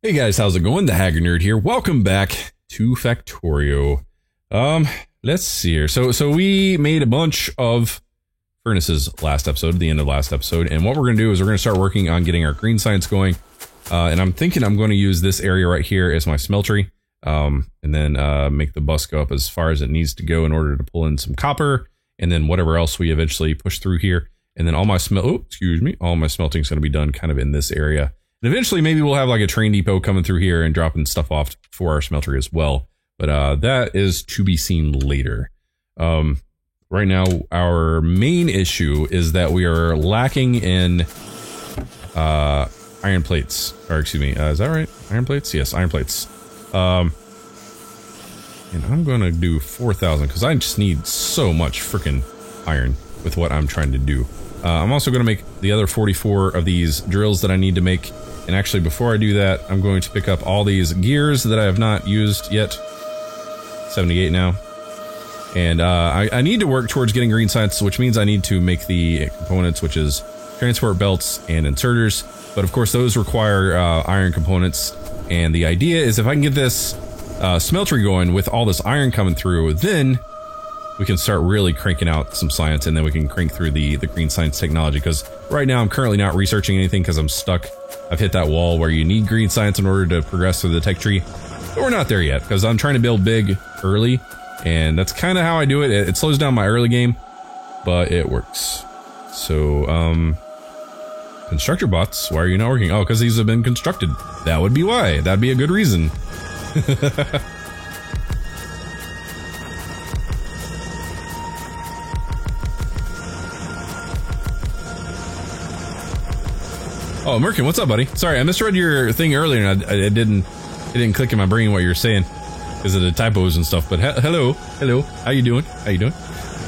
Hey guys, how's it going? The Haggard Nerd here. Welcome back to Factorio. Let's see here. So we made a bunch of furnaces last episode, the end of last episode, and what we're going to do is we're going to start working on getting our green science going. And I'm thinking I'm going to use this area right here as my smeltery, and then make the bus go up as far as it needs to go in order to pull in some copper, and then whatever else we eventually push through here. And then all my all my smelting is going to be done kind of in this area. And eventually maybe we'll have like a train depot coming through here and dropping stuff off for our smeltery as well. But that is to be seen later. Right now, our main issue is that we are lacking in iron plates. Or excuse me, is that right? Iron plates? Yes, iron plates. And I'm going to do 4,000 because I just need so much freaking iron with what I'm trying to do. I'm also going to make the other 44 of these drills that I need to make. And actually, before I do that, I'm going to pick up all these gears that I have not used yet. 78 now. And I need to work towards getting green science, which means I need to make the components, which is transport belts and inserters. But of course, those require iron components. And the idea is if I can get this smeltery going with all this iron coming through, then we can start really cranking out some science, and then we can crank through the green science technology. Because right now I'm currently not researching anything because I'm stuck. I've hit that wall where you need green science in order to progress through the tech tree. But we're not there yet because I'm trying to build big early, and that's kind of how I do it. It slows down my early game, but it works. So, constructor bots, why are you not working? Oh, because these have been constructed. That would be why. That'd be a good reason. Oh, Merkin, what's up, buddy? Sorry, I misread your thing earlier, and it didn't click in my brain what you were saying because of the typos and stuff. But hello, how you doing?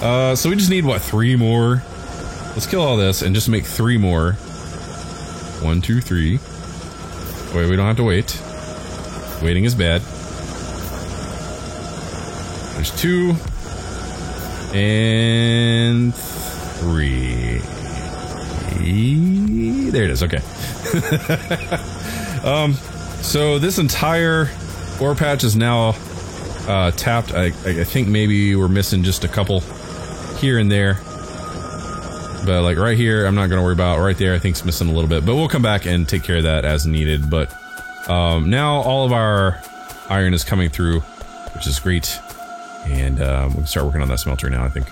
So we just need what, 3 more? Let's kill all this and just make 3 more. 1, 2, 3. Wait, we don't have to wait. Waiting is bad. There's 2 and 3. There it is. Okay. So this entire ore patch is now tapped. I think maybe we're missing just a couple here and there, but like right here I'm not gonna worry about. Right there I think it's missing a little bit, but we'll come back and take care of that as needed. But now all of our iron is coming through, which is great, and we can start working on that smelter now, I think.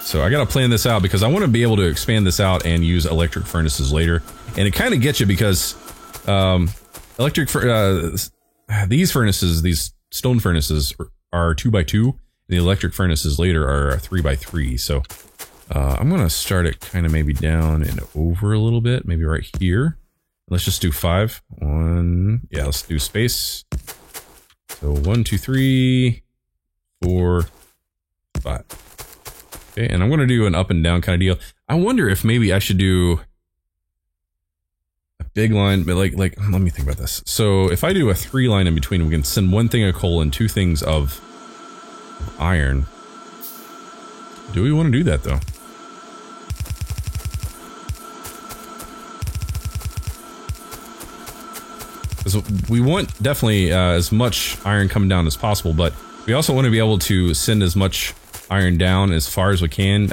So I gotta plan this out because I want to be able to expand this out and use electric furnaces later. And it kind of gets you because these furnaces, these stone furnaces are 2x2, and the electric furnaces later are 3x3. So I'm gonna start it kind of maybe down and over a little bit, maybe right here. Let's just do 5. 1, yeah, let's do space. So 1, 2, 3, 4, 5. Okay, and I'm going to do an up and down kind of deal. I wonder if maybe I should do a big line, but like let me think about this. So if I do a 3 line in between, we can send 1 thing of coal and 2 things of iron. Do we want to do that though? Because we want definitely as much iron coming down as possible, but we also want to be able to send as much iron down as far as we can.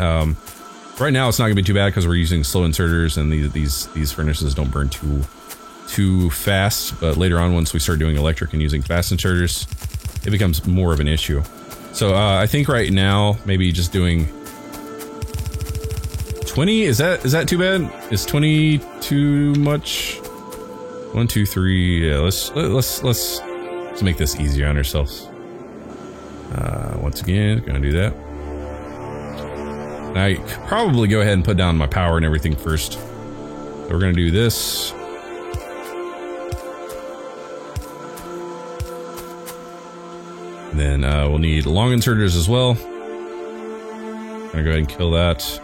Right now it's not gonna be too bad because we're using slow inserters, and these furnaces don't burn too fast. But later on, once we start doing electric and using fast inserters, it becomes more of an issue. So I think right now maybe just doing 20. Is that too bad? Is 20 too much? 1, 2, 3. Yeah, let's make this easier on ourselves. Once again, gonna do that. I could probably go ahead and put down my power and everything first. So we're gonna do this. And then we'll need long inserters as well. Gonna go ahead and kill that.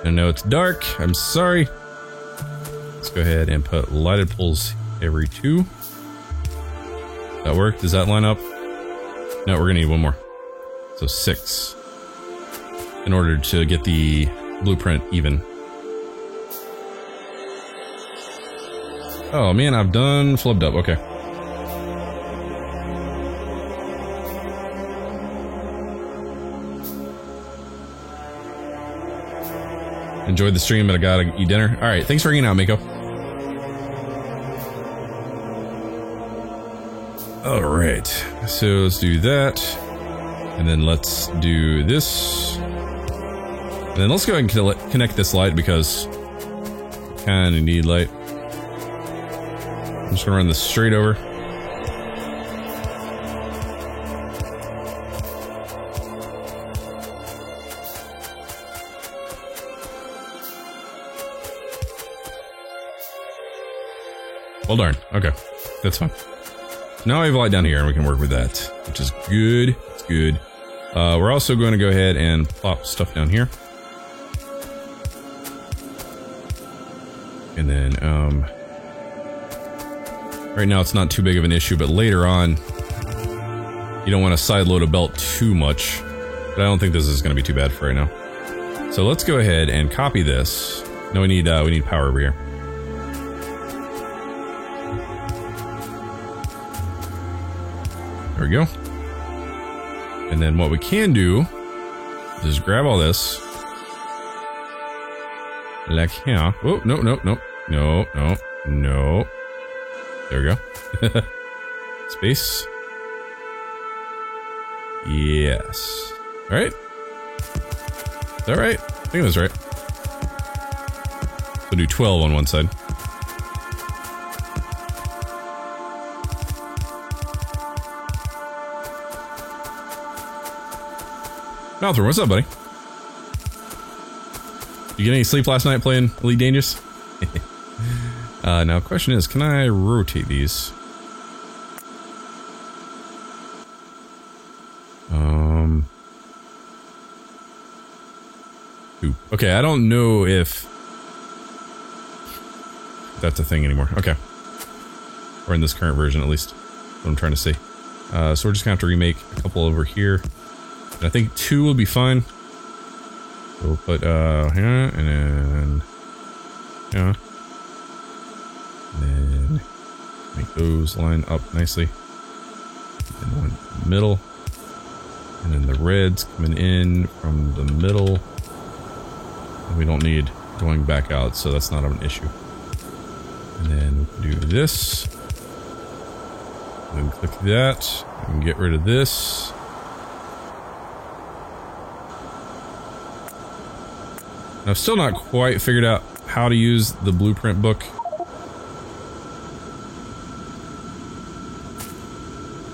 I know it's dark, I'm sorry. Let's go ahead and put lighted poles every 2. That work? Does that line up? No, we're gonna need one more. So 6. In order to get the blueprint even. Oh man, I've done flubbed up. Okay. Enjoyed the stream, but I gotta eat dinner. Alright, thanks for hanging out, Mako. Alright, so let's do that. And then let's do this. And then let's go ahead and connect this light because I kinda need light. I'm just gonna run this straight over. Well, darn. Okay. That's fine. Now I have a light down here and we can work with that, which is good. It's good. We're also going to go ahead and plop stuff down here. And then, right now it's not too big of an issue, but later on, you don't want to side load a belt too much. But I don't think this is going to be too bad for right now. So let's go ahead and copy this. No, we need power over here. There we go. And then what we can do is grab all this. Like here. Oh, no, no, no. No, no, no. There we go. Space. Yes. Alright. Is that right? I think that's right. We'll do 12 on one side. Malthor, what's up, buddy? You get any sleep last night playing Elite Dangerous? Now, the question is, can I rotate these? Ooh. Okay, I don't know if that's a thing anymore. Okay. Or in this current version, at least. What I'm trying to say. So we're just gonna have to remake a couple over here. And I think 2 will be fine. So we'll put, here, and then, yeah. And then, make those line up nicely. And one in the middle. And then the reds coming in from the middle. And we don't need going back out, so that's not an issue. And then we can do this. And then click that. And get rid of this. I've still not quite figured out how to use the blueprint book.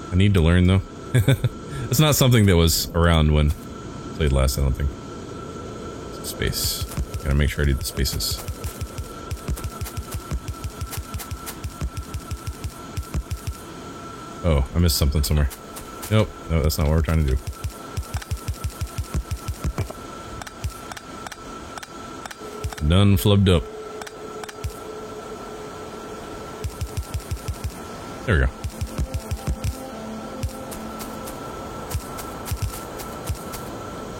I need to learn though. It's not something that was around when I played last, I don't think. Space. Gotta make sure I do the spaces. Oh, I missed something somewhere. Nope, no, that's not what we're trying to do. Done flubbed up. There we go.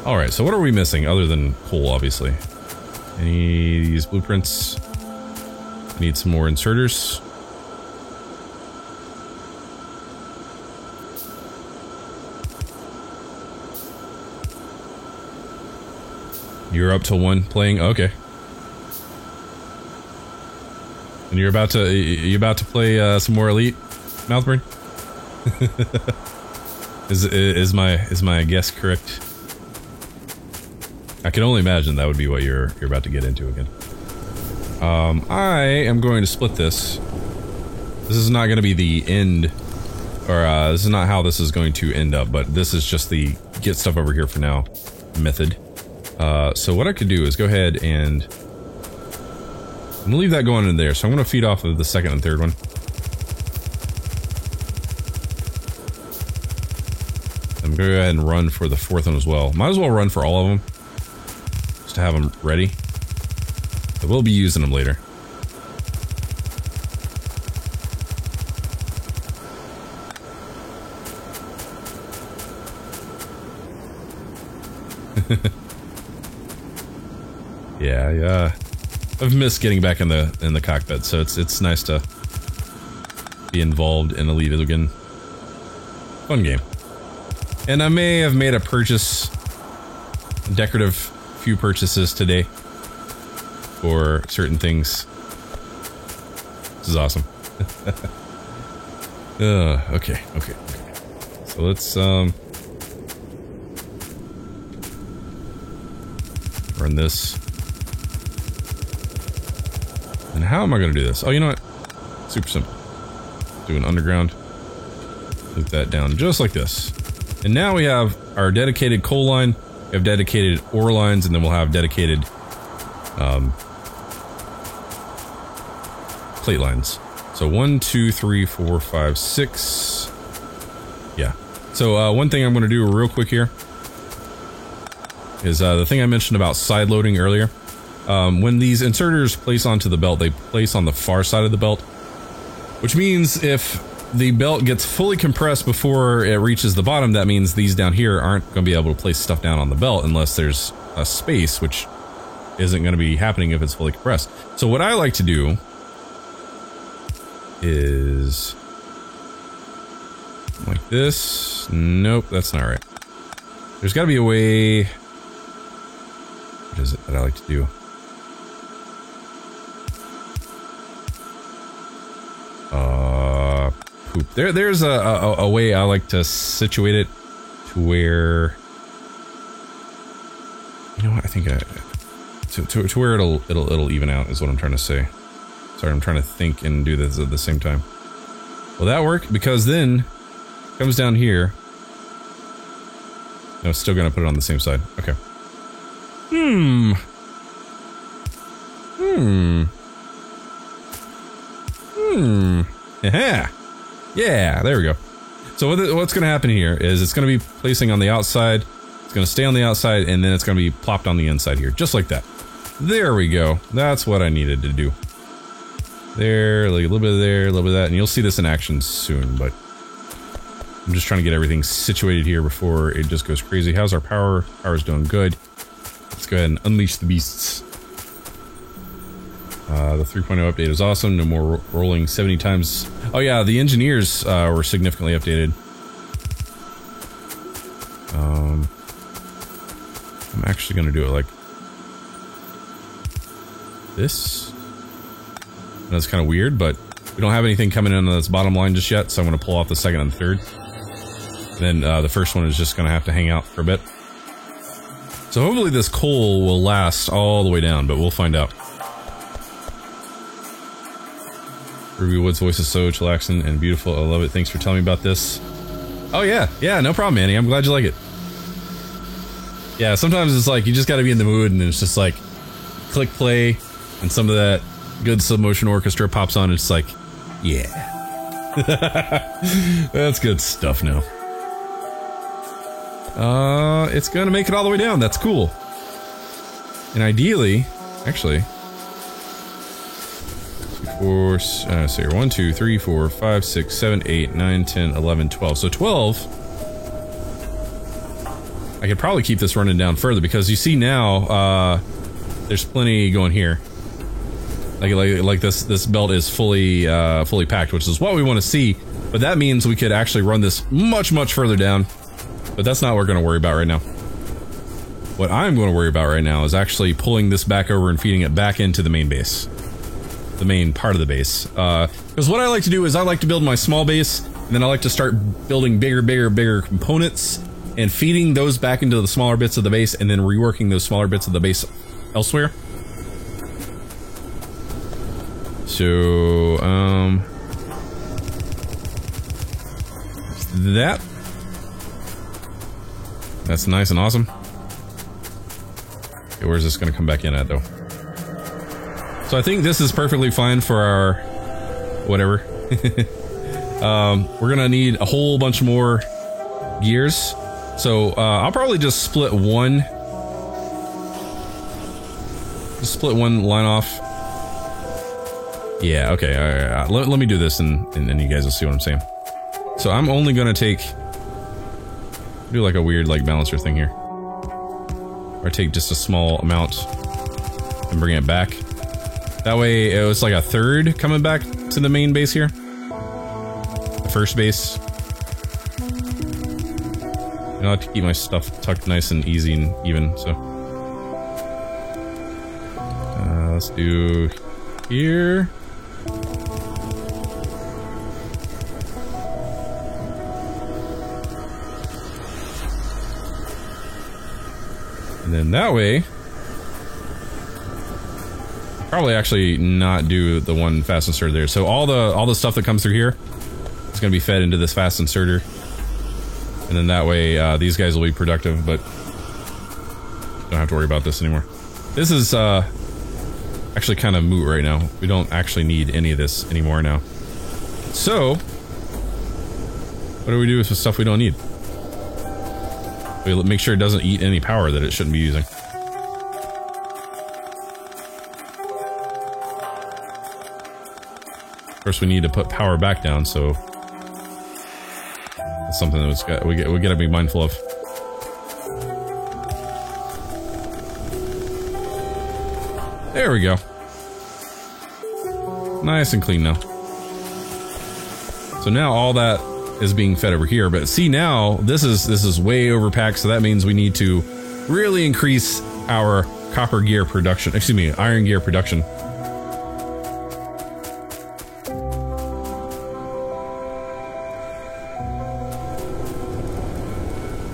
Alright, so what are we missing other than coal, obviously? Any of these blueprints? Need some more inserters. You're up to 1 playing? Okay. And you're about to play some more Elite, Mouthburn? is my guess correct? I can only imagine that would be what you're about to get into again. I am going to split this. This is not going to be the end, or this is not how this is going to end up, but this is just the get stuff over here for now method. So what I could do is go ahead and I'm gonna leave that going in there, so I'm gonna feed off of the second and third one. I'm gonna go ahead and run for the 4th one as well. Might as well run for all of them, just to have them ready. I will be using them later. Yeah, I've missed getting back in the cockpit, so it's nice to be involved in a Elite again. Fun game. And I may have made a purchase, a decorative few purchases today for certain things. This is awesome. Okay. So let's run this. And how am I going to do this? Oh, you know what? Super simple. Do an underground. Loop that down just like this. And now we have our dedicated coal line, we have dedicated ore lines, and then we'll have dedicated plate lines. So 1, 2, 3, 4, 5, 6. Yeah. So one thing I'm going to do real quick here is the thing I mentioned about side loading earlier. When these inserters place onto the belt, they place on the far side of the belt, which means if the belt gets fully compressed before it reaches the bottom, that means these down here aren't going to be able to place stuff down on the belt unless there's a space, which isn't going to be happening if it's fully compressed. So what I like to do is like this. Nope, that's not right. There's got to be a way. What is it that I like to do? Poop. There's a way I like to situate it to where, you know what, I think to where it'll even out is what I'm trying to say. Sorry, I'm trying to think and do this at the same time. Will that work? Because then it comes down here. No, it's still gonna put it on the same side. Okay. Yeah, there we go. So what's going to happen here is it's going to be placing on the outside, it's going to stay on the outside, and then it's going to be plopped on the inside here, just like that. There we go. That's what I needed to do. There, like a little bit of there, a little bit of that, and you'll see this in action soon, but I'm just trying to get everything situated here before it just goes crazy. How's our power? Power's doing good. Let's go ahead and unleash the beasts. The 3.0 update is awesome. No more rolling 70 times. Oh yeah, the engineers were significantly updated. I'm actually going to do it like this. That's kind of weird, but we don't have anything coming in on this bottom line just yet, so I'm going to pull off the second and third. And then the first one is just going to have to hang out for a bit. So hopefully this coal will last all the way down, but we'll find out. Ruby Wood's voice is so chillaxing and beautiful. I love it. Thanks for telling me about this. Oh yeah, no problem, Annie. I'm glad you like it. Yeah, sometimes it's like you just gotta be in the mood and it's just like click play and some of that good sub-motion orchestra pops on and it's like, yeah. That's good stuff now. It's gonna make it all the way down. That's cool. And ideally, actually, so you're 1, 2, 3, 4, 5, 6, 7, 8, 9, 10, 11, 12. So 12. I could probably keep this running down further because you see now, there's plenty going here. Like this belt is fully packed, which is what we want to see. But that means we could actually run this much further down. But that's not what we're going to worry about right now. What I'm going to worry about right now is actually pulling this back over and feeding it back into the main base. The main part of the base. Because what I like to do is I like to build my small base, and then I like to start building bigger components, and feeding those back into the smaller bits of the base, and then reworking those smaller bits of the base elsewhere. So, that's nice and awesome. Okay, where's this gonna come back in at, though? So I think this is perfectly fine for our whatever. We're gonna need a whole bunch more gears. So I'll probably just split one line off. Yeah, okay, all right. Let me do this and then you guys will see what I'm saying. So I'm only gonna do like a weird like balancer thing here. or take just a small amount and bring it back. That way it was like a third coming back to the main base here. The first base. I like to keep my stuff tucked nice and easy and even, so. Let's do here. And then that way, probably actually not do the one fast inserter there. So all the stuff that comes through here is going to be fed into this fast inserter. And then that way, these guys will be productive, but don't have to worry about this anymore. This is, actually kind of moot right now. We don't actually need any of this anymore now. So, what do we do with the stuff we don't need? We make sure it doesn't eat any power that it shouldn't be using. Of course, we need to put power back down, so that's something that we gotta be mindful of. There we go. Nice and clean now. So now all that is being fed over here, but see now this is way overpacked, so that means we need to really increase our copper gear production, excuse me, iron gear production.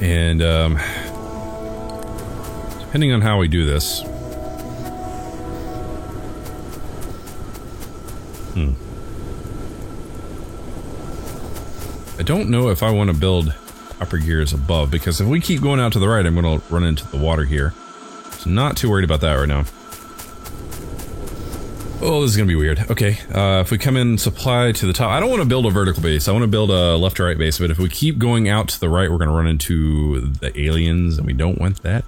And depending on how we do this, I don't know if I want to build copper gears above, because if we keep going out to the right, I'm going to run into the water here. So not too worried about that right now. Oh, this is going to be weird. Okay, if we come in supply to the top, I don't want to build a vertical base. I want to build a left to right base, but if we keep going out to the right, we're going to run into the aliens, and we don't want that.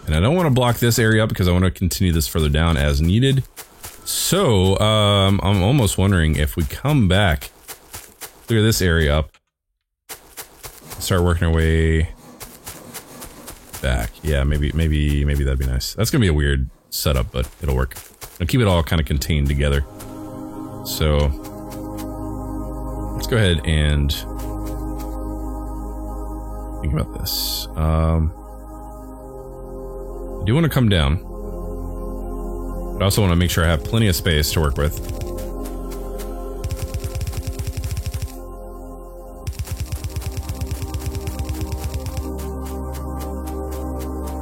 And I don't want to block this area up because I want to continue this further down as needed. So, I'm almost wondering if we come back, clear this area up, start working our way back. Yeah, maybe that'd be nice. That's gonna be a weird setup, but it'll work. I'll keep it all kind of contained together. So let's go ahead and think about this. I do want to come down, but I also want to make sure I have plenty of space to work with.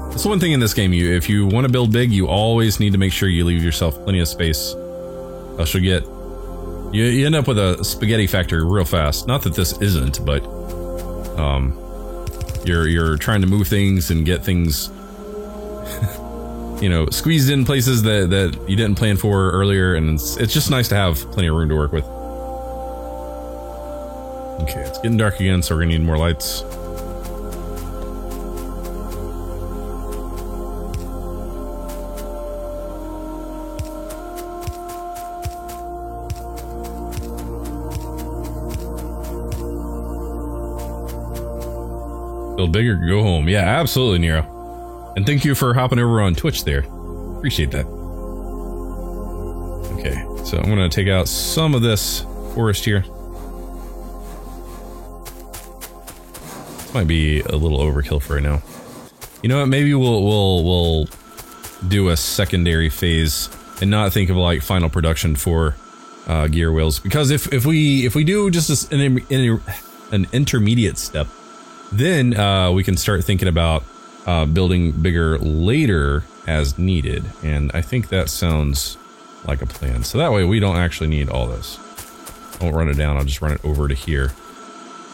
That's the one thing in this game, if you want to build big, you always need to make sure you leave yourself plenty of space. Else you end up with a spaghetti factory real fast. Not that this isn't, but you're trying to move things and get things you know, squeezed in places that you didn't plan for earlier, and it's just nice to have plenty of room to work with. Okay, it's getting dark again, so we're gonna need more lights. Build bigger, go home. Yeah, absolutely, Nero. And thank you for hopping over on Twitch there. Appreciate that. Okay, so I'm gonna take out some of this forest here. This might be a little overkill for right now. You know what? Maybe we'll do a secondary phase and not think of like final production for gear wheels, because if we do just an intermediate step, then we can start thinking about building bigger later as needed, and I think that sounds like a plan. So that way we don't actually need all this. I won't run it down, I'll just run it over to here,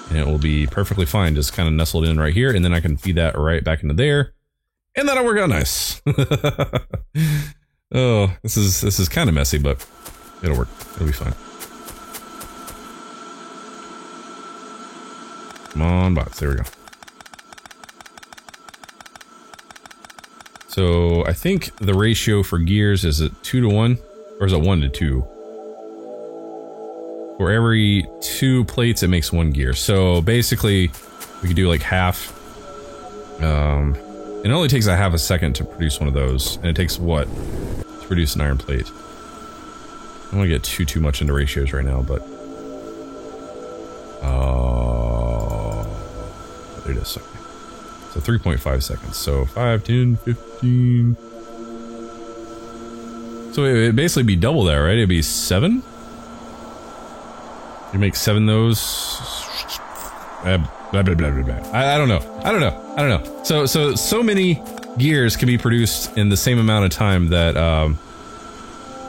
and it will be perfectly fine, just kind of nestled in right here, and then I can feed that right back into there, and that'll work out nice. Oh, this is kind of messy, but it'll work. It'll be fine. Come on, bots. There we go. So I think the ratio for gears is it 2 to 1, or is it 1 to 2? For every 2 plates, it makes 1 gear. So basically, we could do like half. It only takes a half a second to produce one of those, and it takes what to produce an iron plate? I don't want to get too much into ratios right now, but it is okay. So 3.5 seconds. So 5, 10, 15. So it'd basically be double that, right? It'd be 7. You make 7 those. Blah, blah, blah, blah, blah. I don't know. So many gears can be produced in the same amount of time that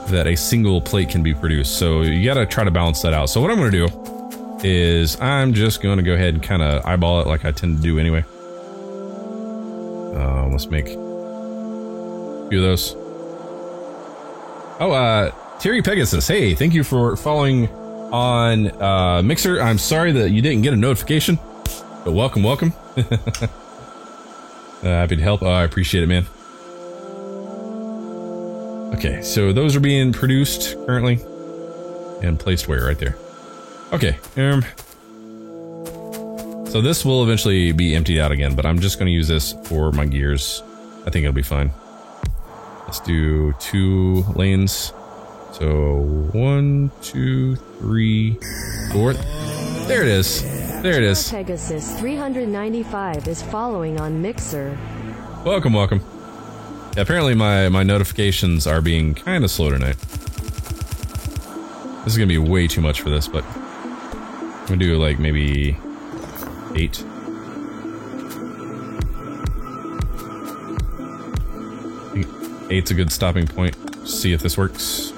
that a single plate can be produced. So you gotta try to balance that out. So what I'm gonna do is I'm just gonna go ahead and kind of eyeball it like I tend to do anyway. Let's make a few of those. Oh, Terry Pegasus, hey, thank you for following on Mixer. I'm sorry that you didn't get a notification, but welcome. Happy to help. Oh, I appreciate it, man. Okay, so those are being produced currently and placed where? Right there. Okay. So this will eventually be emptied out again, but I'm just going to use this for my gears. I think it'll be fine. Let's do 2 lanes. So 1, 2, 3, 4. There it is. There it is. Pegasus 395 is following on Mixer. Welcome. Yeah, apparently my notifications are being kind of slow tonight. This is gonna be way too much for this, but I'm gonna do like maybe 8. I think 8's a good stopping point. See if this works.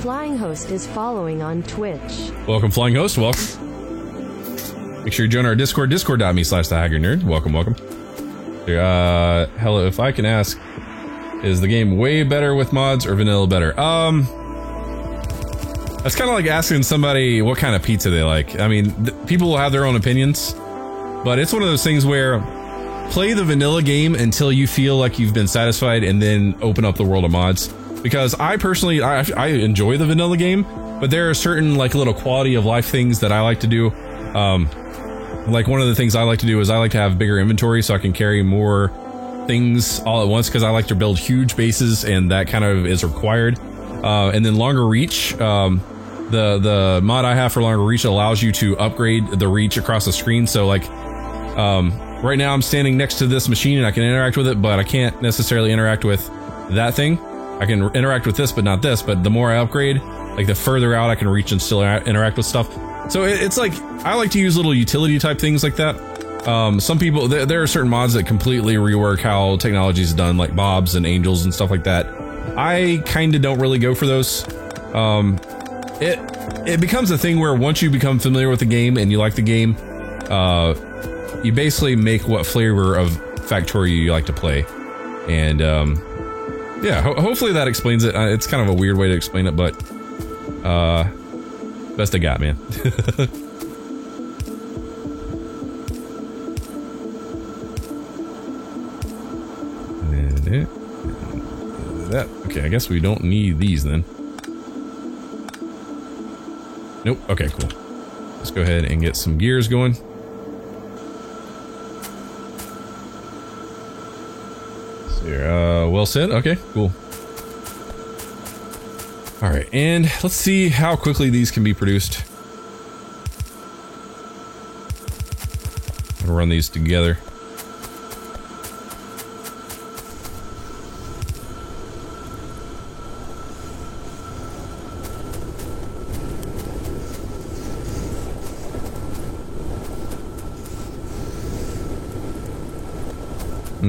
Flying Host is following on Twitch. Welcome, Flying Host. Welcome. Make sure you join our Discord, discord.me/thehackernerd. Welcome. Hello, if I can ask, is the game way better with mods or vanilla better? That's kind of like asking somebody what kind of pizza they like. I mean, people will have their own opinions, but it's one of those things where play the vanilla game until you feel like you've been satisfied and then open up the world of mods. Because I personally, I enjoy the vanilla game, but there are certain like little quality of life things that I like to do. Like one of the things I like to do is I like to have bigger inventory so I can carry more things all at once because I like to build huge bases and that kind of is required. And then longer reach, the mod I have for longer reach allows you to upgrade the reach across the screen. So like, right now I'm standing next to this machine and I can interact with it, but I can't necessarily interact with that thing. I can interact with this, but not this. But the more I upgrade, like the further out I can reach and still interact with stuff. So it's like, I like to use little utility type things like that. Some people, there are certain mods that completely rework how technology is done, like Bobs and Angels and stuff like that. I kind of don't really go for those. It becomes a thing where once you become familiar with the game and you like the game, you basically make what flavor of Factorio you like to play. And, yeah, hopefully that explains it. It's kind of a weird way to explain it, but best I got, man. And that. Okay, I guess we don't need these then. Nope. Okay, cool. Let's go ahead and get some gears going. Well said. Okay, cool. All right, and let's see how quickly these can be produced. I'll run these together.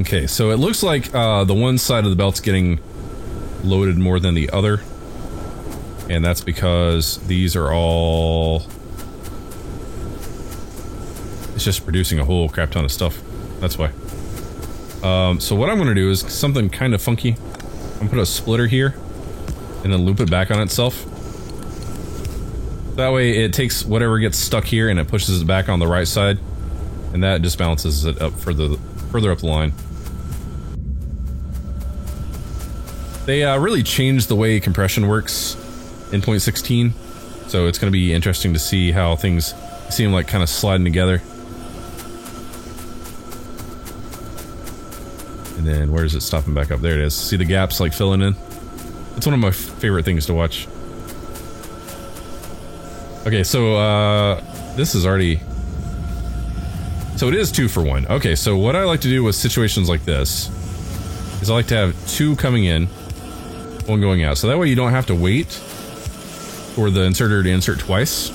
Okay, so it looks like the one side of the belt's getting loaded more than the other. And that's because these are all... It's just producing a whole crap ton of stuff. That's why. So what I'm going to do is something kind of funky. I'm going to put a splitter here and then loop it back on itself. That way it takes whatever gets stuck here and it pushes it back on the right side. And that just balances it up further up the line. They really changed the way compression works in 0.16, so it's going to be interesting to see how things seem like kind of sliding together. And then where is it stopping back up? There it is. See the gaps like filling in? It's one of my favorite things to watch. Okay, so this is already... So it is 2 for 1. Okay, so what I like to do with situations like this is I like to have 2 coming in, 1 going out. So that way you don't have to wait for the inserter to insert twice.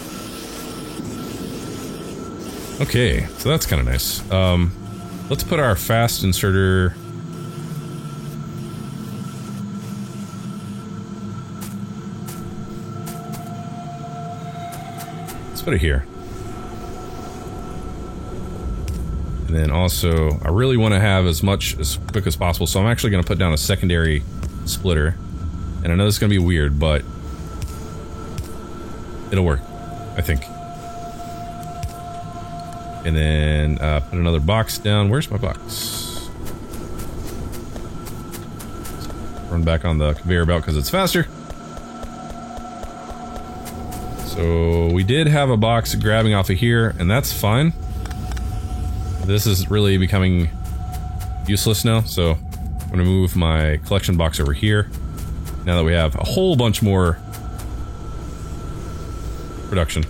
Okay, so that's kind of nice. Let's put our fast inserter... Let's put it here. And then also, I really want to have as much as quick as possible, so I'm actually going to put down a secondary splitter. And I know this is going to be weird, but it'll work, I think. And then put another box down. Where's my box? Run back on the conveyor belt because it's faster. So we did have a box grabbing off of here, and that's fine. This is really becoming useless now, so I'm going to move my collection box over here. Now that we have a whole bunch more production.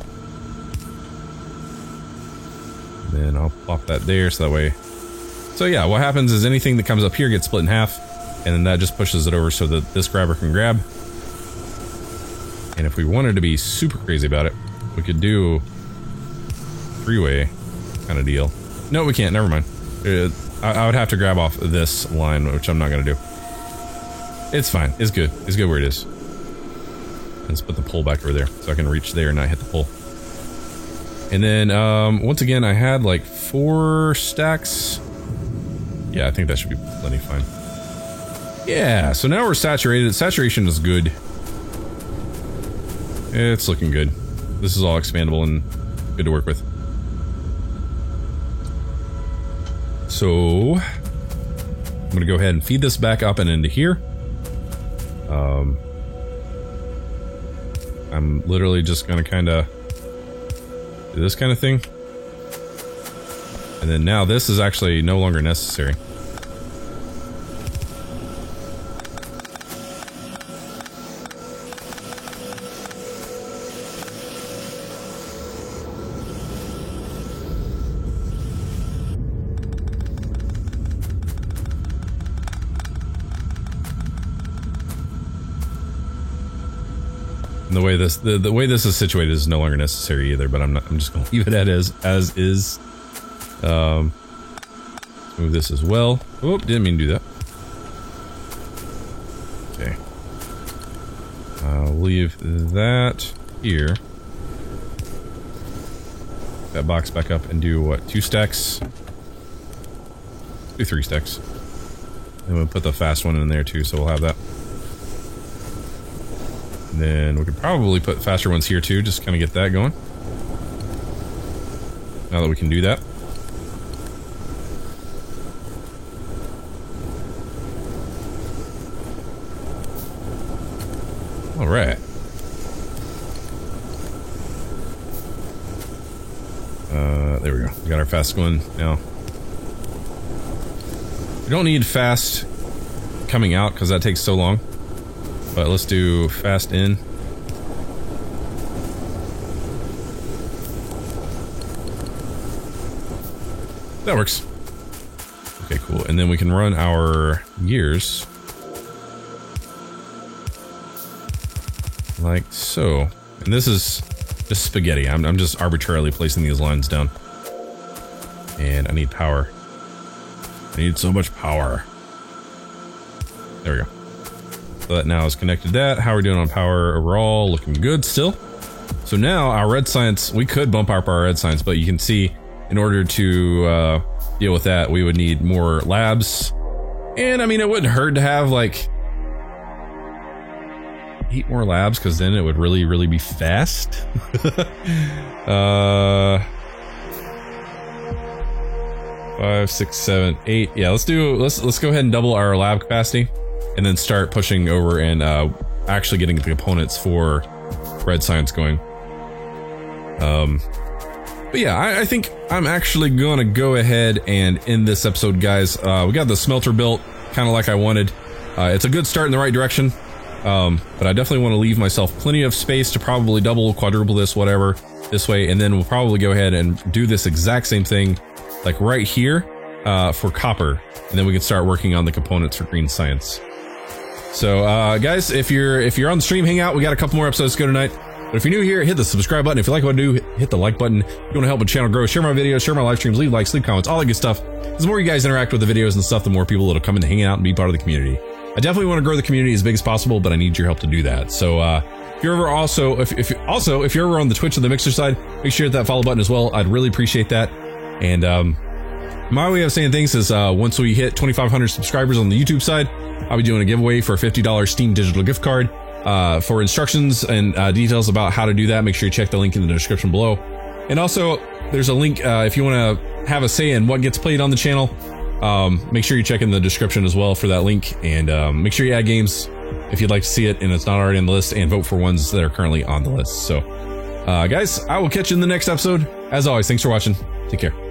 Then I'll plop that there, so that way... So yeah, what happens is anything that comes up here gets split in half, and then that just pushes it over so that this grabber can grab. And if we wanted to be super crazy about it, we could do 3-way kind of deal. No, we can't. Never mind. I would have to grab off this line, which I'm not going to do. It's fine. It's good. It's good where it is. Let's put the pole back over there so I can reach there and not hit the pole. And then, once again, I had like 4 stacks. Yeah, I think that should be plenty fine. Yeah, so now we're saturated. Saturation is good. It's looking good. This is all expandable and good to work with. So, I'm gonna go ahead and feed this back up and into here. I'm literally just gonna kinda do this kind of thing. And then now this is actually no longer necessary. And the way this the way this is situated is no longer necessary either, but I'm just gonna leave it as is. Move this as well. Oh, didn't mean to do that. Okay. I'll leave that here. That box back up and do what? 2 stacks? Do 3 stacks. And we'll put the fast one in there too, so we'll have that. And then we could probably put faster ones here too, just kind of get that going. Now that we can do that. Alright. There we go. We got our fast one now. We don't need fast coming out because that takes so long. But let's do fast in. That works. Okay, cool. And then we can run our gears. Like so. And this is just spaghetti. I'm just arbitrarily placing these lines down. And I need power. I need so much power. There we go. So that now is connected to that. How are we doing on power overall? Looking good still. So now our red science, we could bump up our red science, but you can see in order to deal with that, we would need more labs. And I mean, it wouldn't hurt to have like 8 more labs, because then it would really, really be fast. 5, 6, 7, 8. Yeah, let's go ahead and double our lab capacity. and then start pushing over and actually getting the components for red science going. But yeah, I think I'm actually gonna go ahead and end this episode, guys. We got the smelter built kind of like I wanted. It's a good start in the right direction, but I definitely want to leave myself plenty of space to probably double, quadruple this, whatever, this way, and then we'll probably go ahead and do this exact same thing, like right here, for copper, and then we can start working on the components for green science. So, guys, if you're on the stream, hang out. We got a couple more episodes to go tonight. But if you're new here, hit the subscribe button. If you like what I do, hit the like button. If you want to help the channel grow, share my videos, share my live streams, leave likes, leave comments, all that good stuff. The more you guys interact with the videos and stuff, the more people that'll come in and hang out and be part of the community. I definitely want to grow the community as big as possible, but I need your help to do that. So, if you're ever also, if you're ever on the Twitch or the Mixer side, make sure to hit that follow button as well. I'd really appreciate that. And, my way of saying things is, once we hit 2,500 subscribers on the YouTube side, I'll be doing a giveaway for a $50 Steam digital gift card. For instructions and details about how to do that, make sure you check the link in the description below. And also, there's a link if you want to have a say in what gets played on the channel. Make sure you check in the description as well for that link, and make sure you add games if you'd like to see it and it's not already on the list, and vote for ones that are currently on the list. So, guys, I will catch you in the next episode. As always, thanks for watching. Take care.